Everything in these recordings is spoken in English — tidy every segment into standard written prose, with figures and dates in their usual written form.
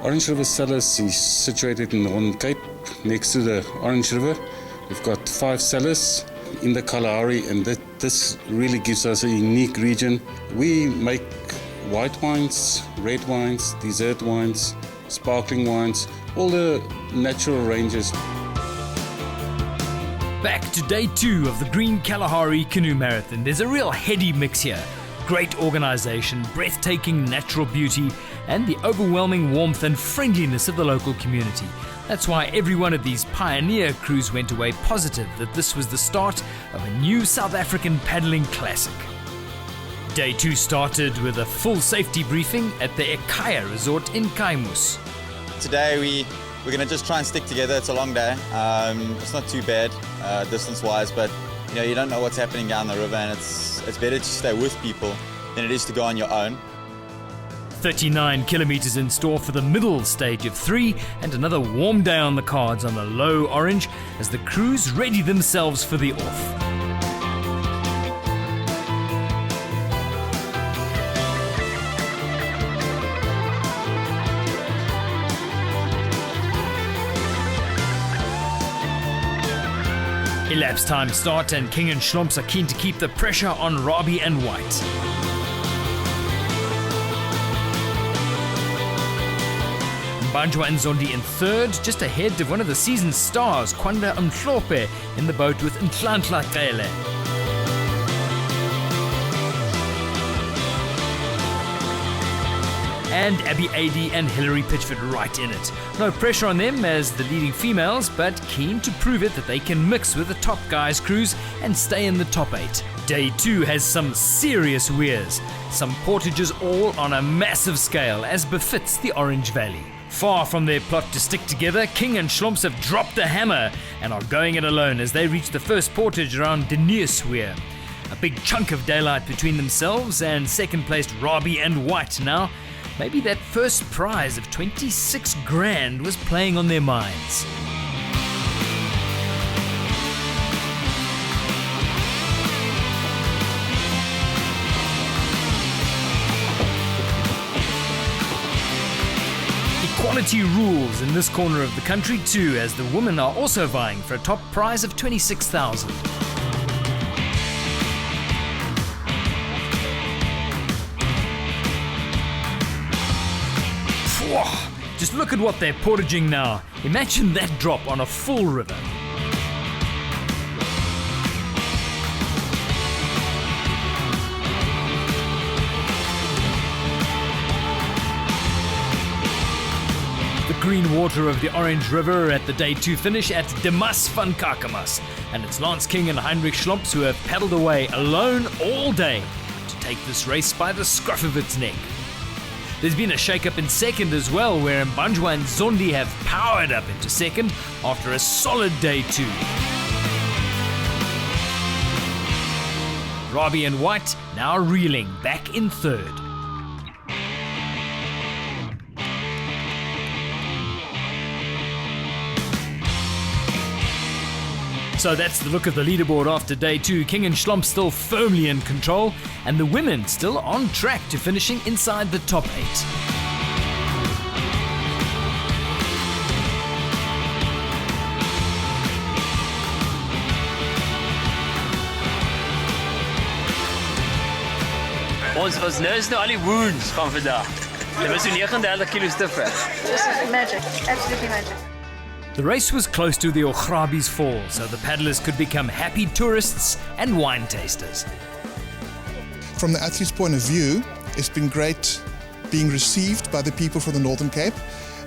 Orange River Cellars is situated in the Northern Cape, next to the Orange River. We've got 5 cellars in the Kalahari, and this really gives us a unique region. We make white wines, red wines, dessert wines, sparkling wines, all the natural ranges. Back to day 2 of the Green Kalahari Canoe Marathon. There's a real heady mix here. Great organisation, breathtaking natural beauty, and the overwhelming warmth and friendliness of the local community. That's why every one of these pioneer crews went away positive that this was the start of a new South African paddling classic. Day 2 started with a full safety briefing at the Ekaya Resort in Kaimus. Today we're going to just try and stick together. It's a long day. It's not too bad distance-wise, but you don't know what's happening down the river, and it's better to stay with people than it is to go on your own. 39 kilometers in store for the middle stage of 3, and another warm day on the cards on the low orange as the crews ready themselves for the off. Elapsed time start, and King and Schlomps are keen to keep the pressure on Robbie and White. Banjwa and Zondi in third, just ahead of one of the season's stars, Kwanda Mhlope, in the boat with Nhlanhla Kele. And Abby Adi and Hilary Pitchford right in it. No pressure on them as the leading females, but keen to prove it that they can mix with the top guys' crews and stay in the top 8. Day 2 has some serious weirs, some portages all on a massive scale as befits the Orange Valley. Far from their plot to stick together, King and Schlomps have dropped the hammer and are going it alone as they reach the first portage around Deneusweer. A big chunk of daylight between themselves and second-placed Robbie and White now. Maybe that first prize of 26 grand was playing on their minds. Equality rules in this corner of the country too, as the women are also vying for a top prize of 26,000. Just look at what they're portaging now. Imagine that drop on a full river. The green water of the Orange River at the day 2 finish at Demas van Kakamas. And it's Lance King and Heinrich Schlomps who have paddled away alone all day to take this race by the scruff of its neck. There's been a shake-up in second as well, where Banjwa and Zondi have powered up into second after a solid day 2. Robbie and White now reeling back in third. So that's the look of the leaderboard after day 2. King and Schlomps still firmly in control, and the women still on track to finishing inside the top 8. Ons nurse nou al die wounds van vandag. Dit was so 39 kilo stiffer. This is magic, absolutely magic. The race was close to the Ograbi's Fall, so the paddlers could become happy tourists and wine tasters. From the athlete's point of view, it's been great being received by the people from the Northern Cape.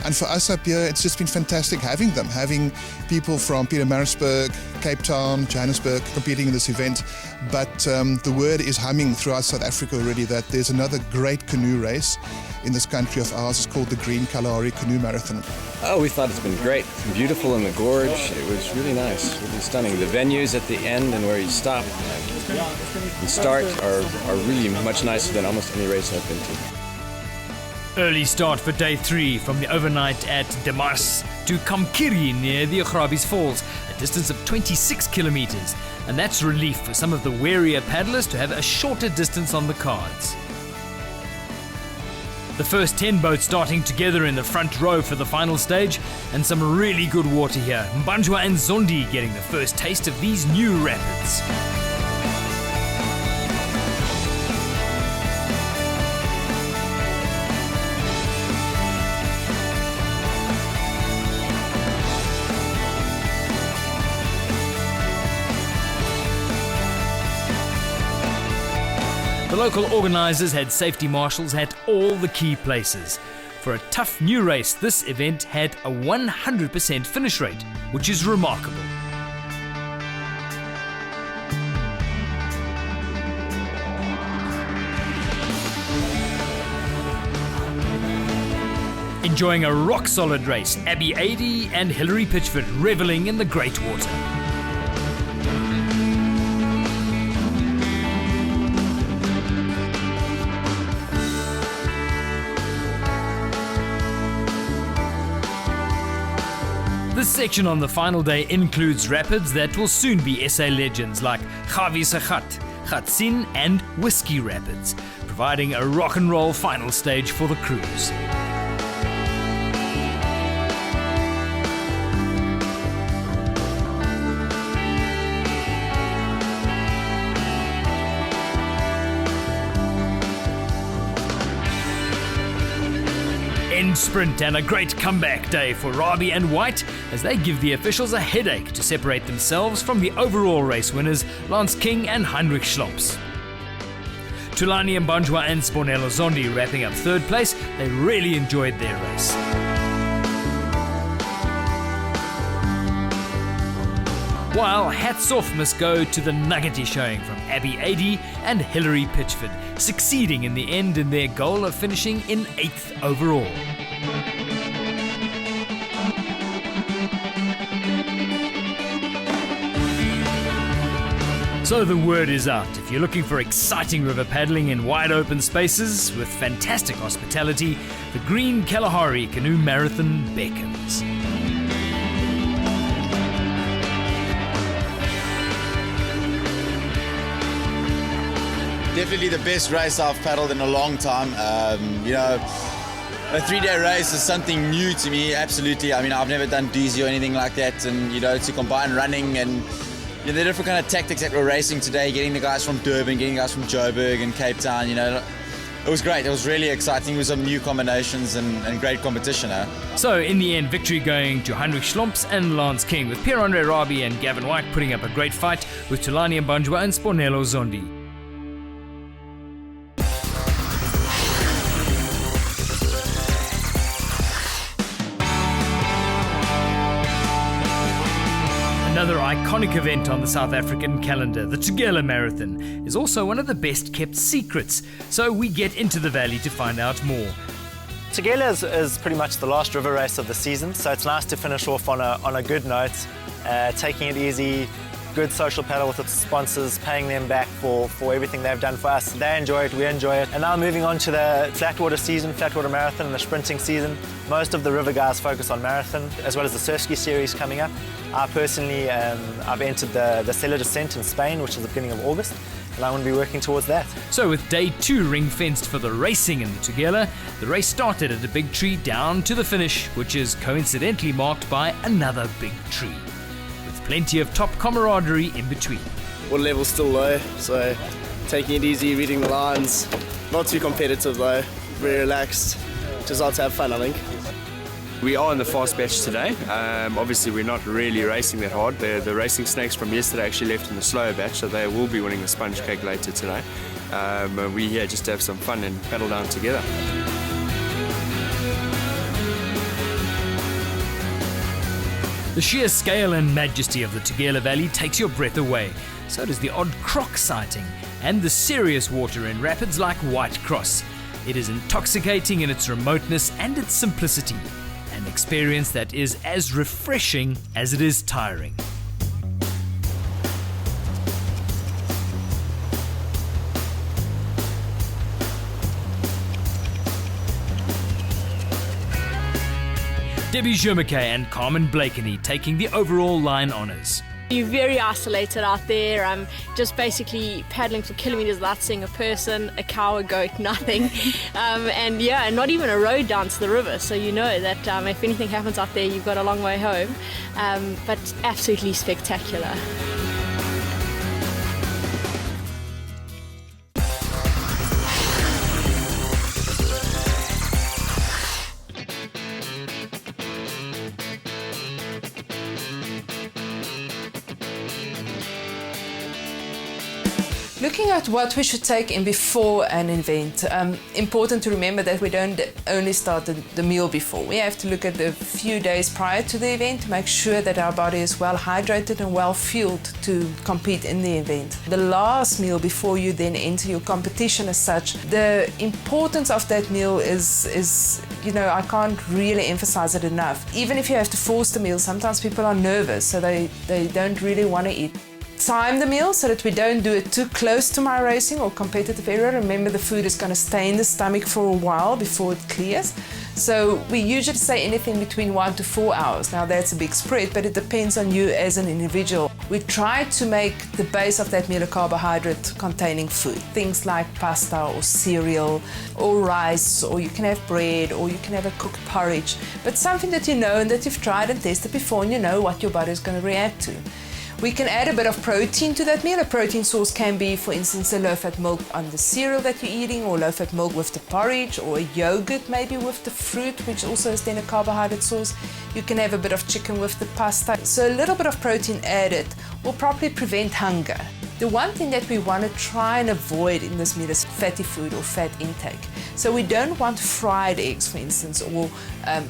And for us up here, it's just been fantastic having them, having people from Pietermaritzburg, Cape Town, Johannesburg competing in this event. But the word is humming throughout South Africa already that there's another great canoe race in this country of ours. It's called the Green Kalahari Canoe Marathon. Oh, we thought it's been great. Beautiful in the gorge. It was really nice, really stunning. The venues at the end and where you stop and start are really much nicer than almost any race I've been to. Early start for day 3 from the overnight at Demas to Kamkiri near the Ograbi's Falls, a distance of 26 kilometers. And that's relief for some of the warier paddlers to have a shorter distance on the cards. The first 10 boats starting together in the front row for the final stage, and some really good water here. Mbanjwa and Zondi getting the first taste of these new rapids. The local organisers had safety marshals at all the key places. For a tough new race, this event had a 100% finish rate, which is remarkable. Enjoying a rock-solid race, Abby Adey and Hilary Pitchford revelling in the great water. This section on the final day includes rapids that will soon be SA legends like Gavi Sagat, Gatsin and Whiskey Rapids, providing a rock and roll final stage for the cruise. End sprint and a great comeback day for Rabi and White as they give the officials a headache to separate themselves from the overall race winners Lance King and Heinrich Schlomps. Tulani Mbanjwa and Spornello Zondi wrapping up third place. They really enjoyed their race. While hats off must go to the nuggety showing from Abby Adey and Hilary Pitchford, succeeding in the end in their goal of finishing in 8th overall. So the word is out. If you're looking for exciting river paddling in wide open spaces with fantastic hospitality, the Green Kalahari Canoe Marathon beckons. Definitely the best race I've paddled in a long time. A 3-day race is something new to me, absolutely. I mean, I've never done DZ or anything like that, and to combine running and the different kind of tactics that we're racing today, getting the guys from Durban, getting guys from Joburg and Cape Town, it was great. It was really exciting with some new combinations and great competition. So in the end, victory going to Heinrich Schlomps and Lance King, with Pierre-Andre Rabi and Gavin White putting up a great fight with Tulani Mbanjwa and Spornello Zondi. Another iconic event on the South African calendar, the Tugela Marathon, is also one of the best kept secrets, so we get into the valley to find out more. Tugela is pretty much the last river race of the season, so it's nice to finish off on a good note, taking it easy, good social paddle with its sponsors, paying them back for everything they've done for us. They enjoy it, we enjoy it. And now moving on to the flatwater season, flatwater marathon and the sprinting season. Most of the river guys focus on marathon, as well as the Surfski series coming up. I personally, I've entered the Sella Descent in Spain, which is the beginning of August, and I'm going to be working towards that. So with day 2 ring-fenced for the racing in the Tugela, the race started at a big tree down to the finish, which is coincidentally marked by another big tree, with plenty of top camaraderie in between. Water level's still low, so taking it easy, reading the lines. Not too competitive though, very relaxed. Just out to have fun, I think. We are in the fast batch today. Obviously, we're not really racing that hard. The racing snakes from yesterday actually left in the slower batch, so they will be winning the sponge cake later today. We're here just to have some fun and paddle down together. The sheer scale and majesty of the Tugela Valley takes your breath away. So does the odd croc sighting and the serious water in rapids like White Cross. It is intoxicating in its remoteness and its simplicity. An experience that is as refreshing as it is tiring. Debbie Jumake and Carmen Blakeney taking the overall line honours. You're very isolated out there, just basically paddling for kilometers without seeing a person, a cow, a goat, nothing. And not even a road down to the river, so you know that if anything happens out there, you've got a long way home. But absolutely spectacular. Looking at what we should take in before an event, important to remember that we don't only start the meal before. We have to look at the few days prior to the event to make sure that our body is well hydrated and well fueled to compete in the event. The last meal before you then enter your competition as such, the importance of that meal is I can't really emphasize it enough. Even if you have to force the meal, sometimes people are nervous, so they don't really want to eat. Time the meal so that we don't do it too close to my racing or competitive area. Remember, the food is going to stay in the stomach for a while before it clears. So we usually say anything between 1 to 4 hours. Now that's a big spread, but it depends on you as an individual. We try to make the base of that meal a carbohydrate containing food. Things like pasta or cereal or rice, or you can have bread, or you can have a cooked porridge. But something that you know and that you've tried and tested before, and you know what your body is going to react to. We can add a bit of protein to that meal. A protein source can be, for instance, a low-fat milk on the cereal that you're eating, or low-fat milk with the porridge, or a yogurt maybe with the fruit, which also is then a carbohydrate source. You can have a bit of chicken with the pasta. So a little bit of protein added will probably prevent hunger. The one thing that we want to try and avoid in this meal is fatty food or fat intake. So we don't want fried eggs, for instance, or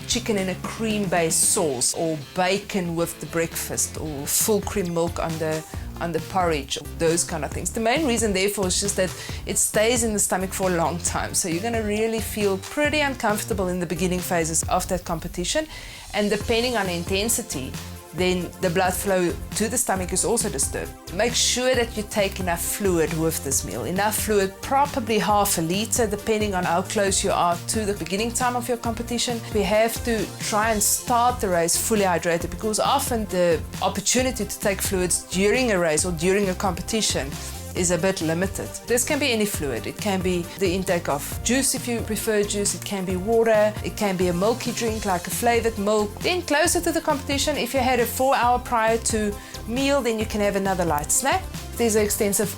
chicken in a cream-based sauce, or bacon with the breakfast, or full cream milk on the porridge, those kind of things. The main reason therefore is just that it stays in the stomach for a long time. So you're going to really feel pretty uncomfortable in the beginning phases of that competition. And depending on the intensity, then the blood flow to the stomach is also disturbed. Make sure that you take enough fluid with this meal. Enough fluid, probably half a litre, depending on how close you are to the beginning time of your competition. We have to try and start the race fully hydrated, because often the opportunity to take fluids during a race or during a competition is a bit limited. This can be any fluid. It can be the intake of juice if you prefer juice, it can be water, it can be a milky drink like a flavoured milk. Then closer to the competition, if you had a 4 hour prior to meal, then you can have another light snack. If there's an extensive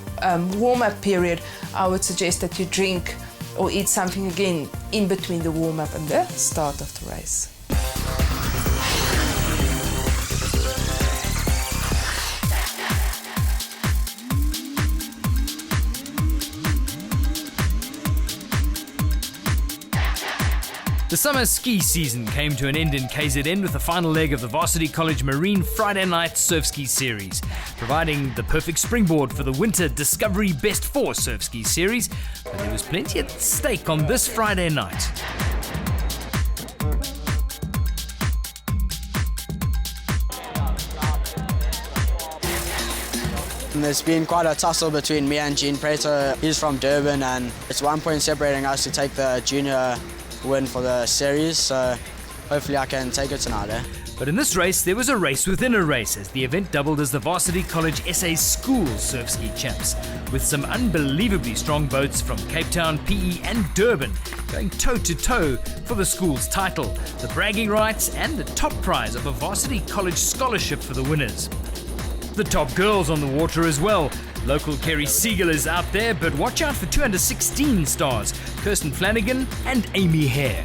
warm-up period, I would suggest that you drink or eat something again in between the warm-up and the start of the race. The summer ski season came to an end in KZN with the final leg of the Varsity College Marine Friday Night Surfski Series, providing the perfect springboard for the Winter Discovery Best 4 Surfski Series, but there was plenty at stake on this Friday night. There's been quite a tussle between me and Gene Prater. He's from Durban, and it's 1 point separating us to take the junior win for the series, so hopefully I can take it tonight. But in this race, there was a race within a race, as the event doubled as the Varsity College SA School Surfski Champs, with some unbelievably strong boats from Cape Town, PE and Durban going toe-to-toe for the school's title, the bragging rights and the top prize of a Varsity College scholarship for the winners. The top girls on the water as well. Local Kerry Siegel is out there, but watch out for 2 under 16 stars, Kirsten Flanagan and Amy Hare.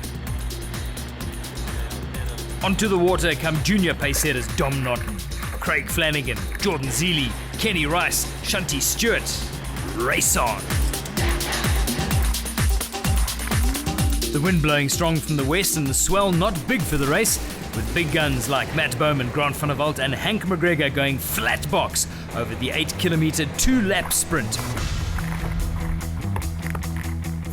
Onto the water come junior pacesetters Dom Norton, Craig Flanagan, Jordan Zeeley, Kenny Rice, Shanti Stewart. Race on! The wind blowing strong from the west and the swell not big for the race, with big guns like Matt Bouman, Grant van der Walt and Hank McGregor going flat box over the 8-kilometre 2-lap sprint.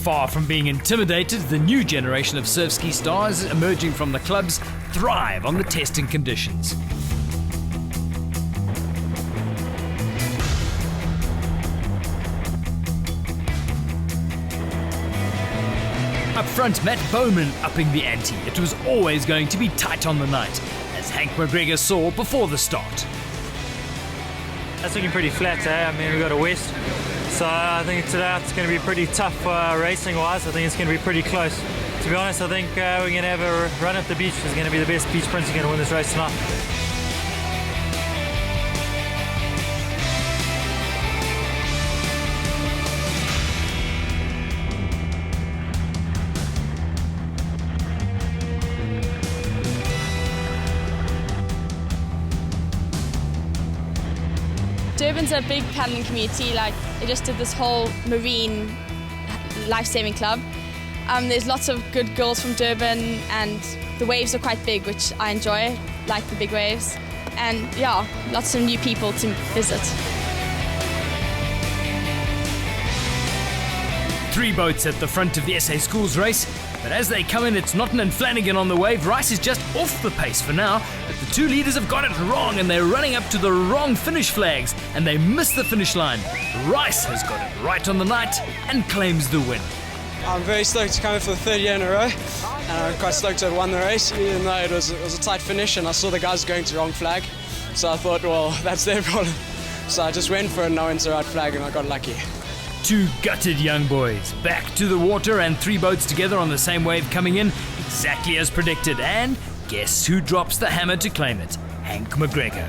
Far from being intimidated, the new generation of Surfski stars emerging from the clubs thrive on the testing conditions. Up front, Matt Bouman upping the ante. It was always going to be tight on the night, as Hank McGregor saw before the start. That's looking pretty flat, eh? I mean, we've got a west. So I think today it's going to be pretty tough racing-wise. I think it's going to be pretty close. To be honest, I think we're going to have a run up the beach. It's going to be the best beach sprinter going to win this race tonight. Durban's a big paddling community. Like, they just did this whole marine life-saving club. There's lots of good girls from Durban, and the waves are quite big, which I enjoy, like the big waves. And yeah, lots of new people to visit. 3 boats at the front of the SA Schools race, but as they come in, it's Naughton and Flanagan on the wave. Rice is just off the pace for now, but the 2 leaders have got it wrong and they're running up to the wrong finish flags and they miss the finish line. Rice has got it right on the night and claims the win. I'm very stoked to come in for the 3rd year in a row, and I'm quite stoked to have won the race, even though it was a tight finish and I saw the guys going to the wrong flag. So I thought, well, that's their problem. So I just went for it and I went to the right flag and I got lucky. 2 gutted young boys, back to the water and 3 boats together on the same wave coming in, exactly as predicted. And guess who drops the hammer to claim it? Hank McGregor.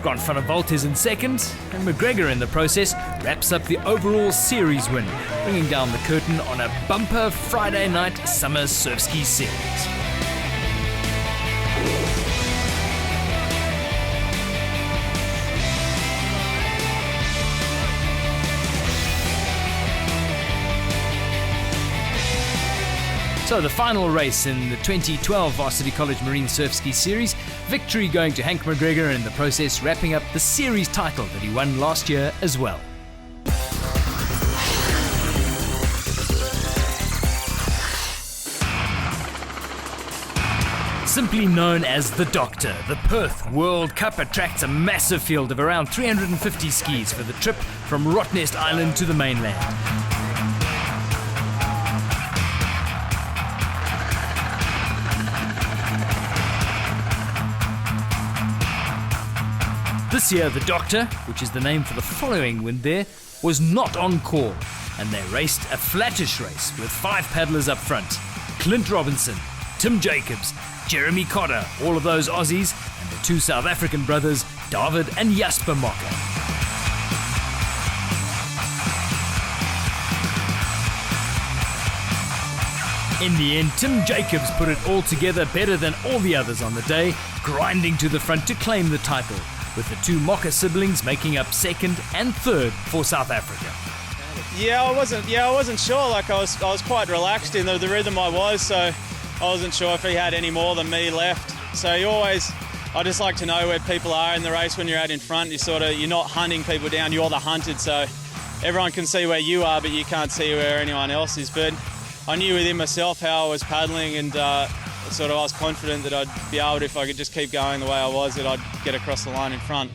Grant van der Walt is in second, and McGregor in the process wraps up the overall series win, bringing down the curtain on a bumper Friday night summer Surfski series. So the final race in the 2012 Varsity College Marine Surfski Series, victory going to Hank McGregor, and in the process wrapping up the series title that he won last year as well. Simply known as the Docter, the Perth World Cup attracts a massive field of around 350 skis for the trip from Rottnest Island to the mainland. This year, the Docter, which is the name for the following wind there, was not on call, and they raced a flattish race with 5 paddlers up front. Clint Robinson, Tim Jacobs, Jeremy Cotter, all of those Aussies, and the 2 South African brothers, David and Jasper Mocker. In the end, Tim Jacobs put it all together better than all the others on the day, grinding to the front to claim the title, with the 2 Mocker siblings making up 2nd and 3rd for South Africa. Yeah, I wasn't sure. Like I was quite relaxed in the rhythm I was, so I wasn't sure if he had any more than me left. So I just like to know where people are in the race when you're out in front. You're not hunting people down, you're the hunted. So everyone can see where you are, but you can't see where anyone else is. But I knew within myself how I was paddling, and I was confident that I'd be able to, if I could just keep going the way I was, that I'd get across the line in front.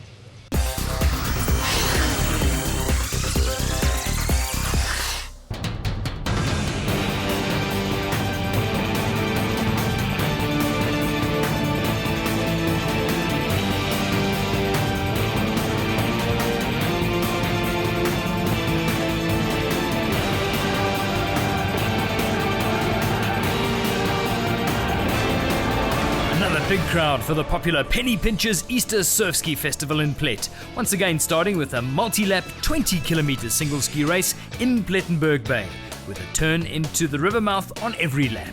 Big crowd for the popular Pennypinchers Easter Surfski Festival in Plett. Once again starting with a multi-lap 20-kilometer single ski race in Plettenberg Bay, with a turn into the river mouth on every lap.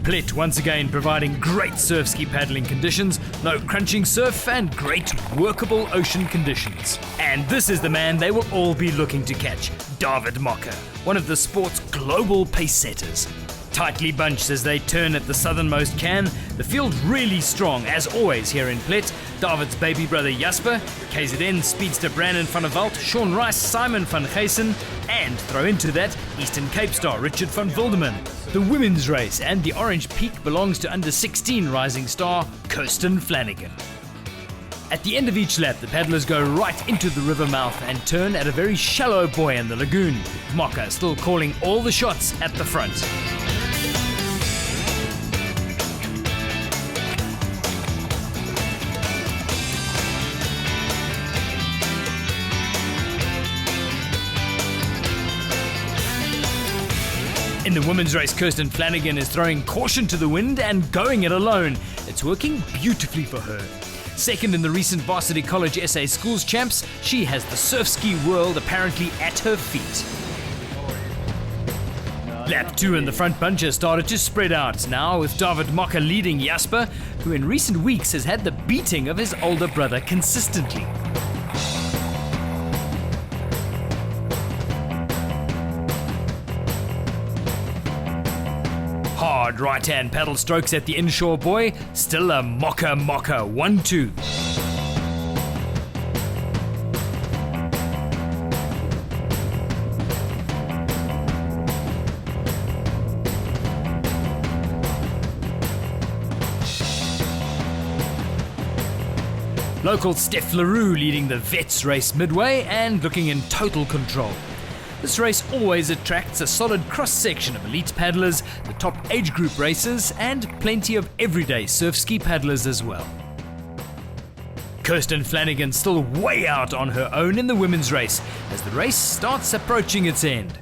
Plett once again providing great surfski paddling conditions, no crunching surf and great workable ocean conditions. And this is the man they will all be looking to catch, David Mocker, one of the sport's global pace setters. Tightly bunched as they turn at the southernmost can, the field really strong as always here in Plett. David's baby brother Jasper, KZN speedster Brandon van der Walt, Sean Rice, Simon van Geysen, and throw into that Eastern Cape star Richard van Wilderman. The women's race and the orange peak belongs to under 16 rising star Kirsten Flanagan. At the end of each lap, the paddlers go right into the river mouth and turn at a very shallow buoy in the lagoon. Mocker still calling all the shots at the front. In the women's race, Kirsten Flanagan is throwing caution to the wind and going it alone. It's working beautifully for her. Second in the recent Varsity College SA Schools Champs, she has the Surfski world apparently at her feet. Lap 2 and the front bunch has started to spread out now, with David Mocker leading Jasper, who in recent weeks has had the beating of his older brother consistently. Hard right-hand paddle strokes at the inshore buoy, still a Mocker 1-2. Local Steph LaRue leading the Vets race midway and looking in total control. This race always attracts a solid cross-section of elite paddlers, the top age group racers, and plenty of everyday surfski paddlers as well. Kirsten Flanagan still way out on her own in the women's race as the race starts approaching its end.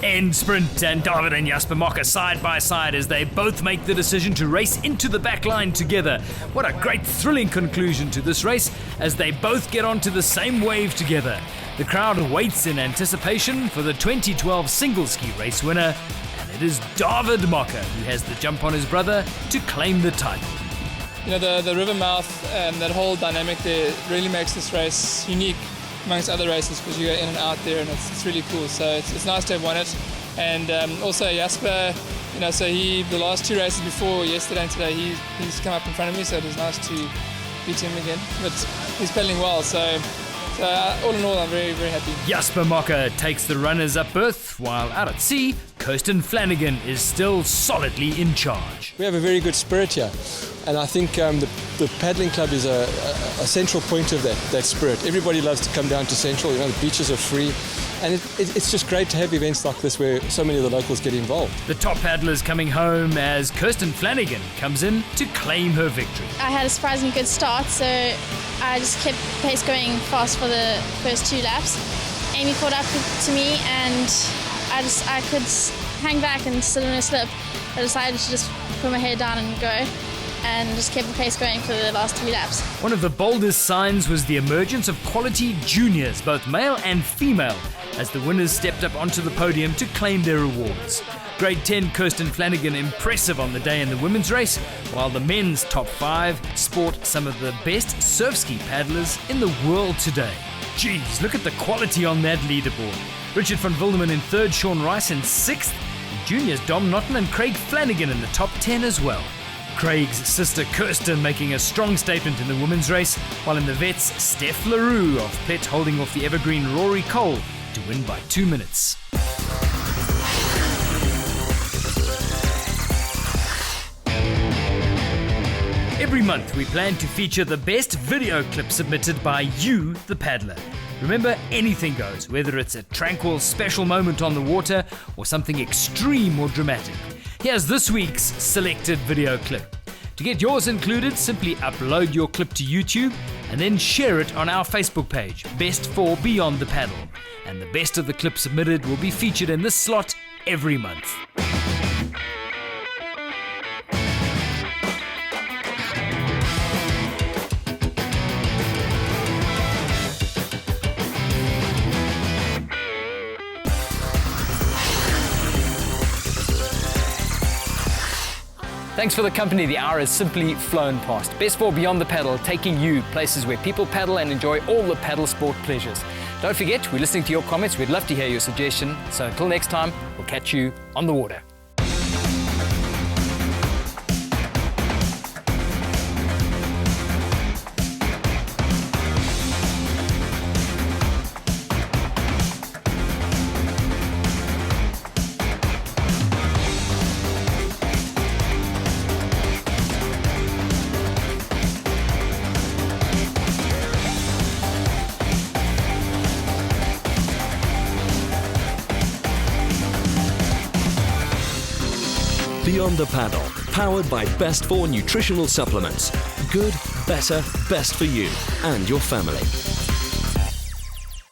End sprint, and David and Jasper Mocker side by side as they both make the decision to race into the back line together. What a great thrilling conclusion to this race as they both get onto the same wave together. The crowd waits in anticipation for the 2012 single ski race winner, and it is David Mocker who has the jump on his brother to claim the title. You know, the river mouth and that whole dynamic there really makes this race unique amongst other races because you go in and out there, and it's really cool. So it's nice to have won it. And also Jasper, you know, so the last 2 races before yesterday and today, he's come up in front of me, so it was nice to beat him again. But he's paddling well, so all in all, I'm very, very happy. Jasper Mocker takes the runners-up berth, while out at sea, Kirsten Flanagan is still solidly in charge. We have a very good spirit here, and I think the paddling club is a central point of that spirit. Everybody loves to come down to Central. You know, the beaches are free, and it's just great to have events like this where so many of the locals get involved. The top paddlers coming home as Kirsten Flanagan comes in to claim her victory. I had a surprisingly good start, so I just kept pace going fast for the first 2 laps. Amy caught up to me, and I could hang back and sit in a slip. I decided to just put my head down and go, and just kept the pace going for the last 3 laps. One of the boldest signs was the emergence of quality juniors, both male and female, as the winners stepped up onto the podium to claim their awards. Grade 10 Kirsten Flanagan impressive on the day in the women's race, while the men's top 5 sport some of the best surfski paddlers in the world today. Geez, look at the quality on that leaderboard. Richard van Wilderman in 3rd, Sean Rice in 6th, and juniors Dom Notton and Craig Flanagan in the top 10 as well. Craig's sister Kirsten making a strong statement in the women's race, while in the vets, Steph LaRue of Plett holding off the evergreen Rory Cole to win by 2 minutes. Every month we plan to feature the best video clip submitted by you, the paddler. Remember, anything goes, whether it's a tranquil special moment on the water or something extreme or dramatic. Here's this week's selected video clip. To get yours included, simply upload your clip to YouTube and then share it on our Facebook page, Best for Beyond the Paddle. And the best of the clips submitted will be featured in this slot every month. Thanks for the company. The hour has simply flown past. Best for Beyond the Paddle, taking you places where people paddle and enjoy all the paddle sport pleasures. Don't forget, we're listening to your comments. We'd love to hear your suggestion. So until next time, we'll catch you on the water. Beyond the Paddle, powered by Best for nutritional supplements. Good, better, best for you and your family.